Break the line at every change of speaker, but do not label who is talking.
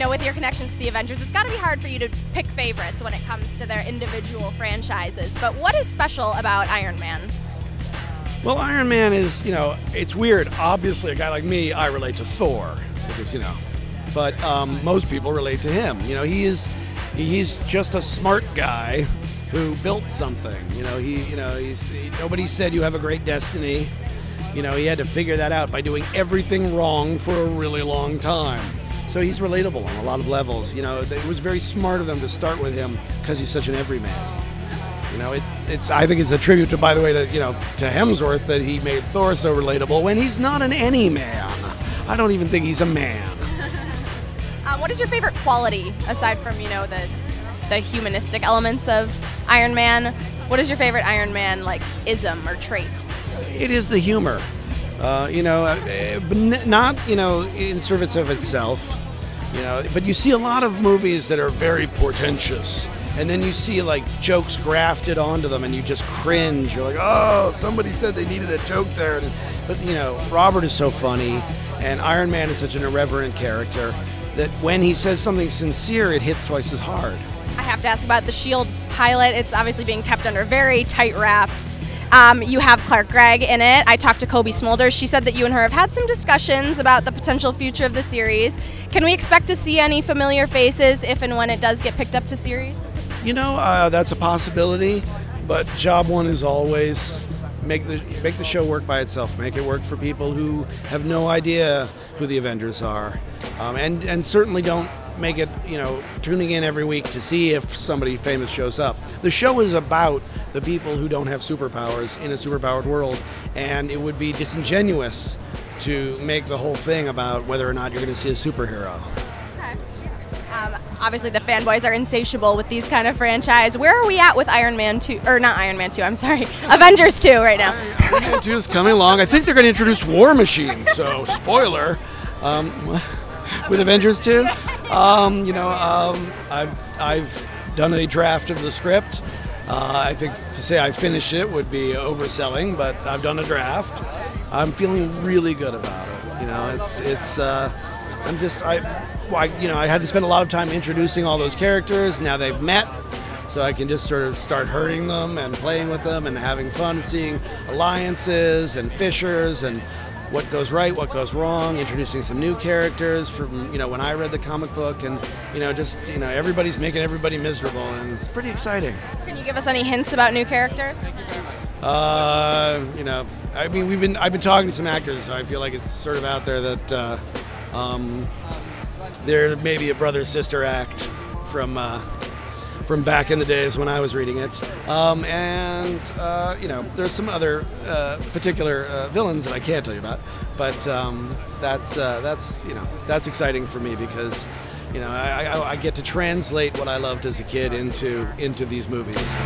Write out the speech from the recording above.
with your connections to the Avengers, it's got to be hard for you to pick favorites when it comes to their individual franchises. But what is special about Iron Man?
Well, Iron Man is, it's weird. Obviously, a guy like me, I relate to Thor because, but most people relate to him. He's just a smart guy who built something. Nobody said you have a great destiny. He had to figure that out by doing everything wrong for a really long time. So he's relatable on a lot of levels. It was very smart of them to start with him because he's such an everyman. I think it's a tribute to, by the way, to Hemsworth that he made Thor so relatable when he's not an any man. I don't even think he's a man.
What is your favorite quality aside from the humanistic elements of Iron Man? What is your favorite Iron Man ism or trait?
It is the humor, but not in service of itself. But you see a lot of movies that are very portentous. And then you see jokes grafted onto them and you just cringe. You're like, oh, somebody said they needed a joke there. But, Robert is so funny and Iron Man is such an irreverent character that when he says something sincere, it hits twice as hard.
I have to ask about the S.H.I.E.L.D. pilot. It's obviously being kept under very tight wraps. You have Clark Gregg in it. I talked to Kobe Smulders. She said that you and her have had some discussions about the potential future of the series. Can we expect to see any familiar faces if and when it does get picked up to series?
That's a possibility, but job one is always make the show work by itself. Make it work for people who have no idea who the Avengers are, and certainly don't make it tuning in every week to see if somebody famous shows up. The show is about the people who don't have superpowers in a superpowered world, and it would be disingenuous to make the whole thing about whether or not you're going to see a superhero.
Obviously, the fanboys are insatiable with these kind of franchise. Where are we at with Iron Man 2? Or not Iron Man 2, I'm sorry. Avengers 2 right now.
Iron Man 2 is coming along. I think they're going to introduce War Machine, so spoiler. With Avengers 2, I've done a draft of the script. I think to say I finished it would be overselling, but I've done a draft. I'm feeling really good about it. I had to spend a lot of time introducing all those characters. Now they've met, so I can just sort of start herding them and playing with them and having fun and seeing alliances and fissures and what goes right, what goes wrong, introducing some new characters from, when I read the comic book, and, everybody's making everybody miserable, and it's pretty exciting.
Can you give us any hints about new characters?
I've been talking to some actors, so I feel like it's sort of out there that there may be a brother-sister act from back in the days when I was reading it, there's some other particular villains that I can't tell you about, but that's exciting for me because I get to translate what I loved as a kid into these movies.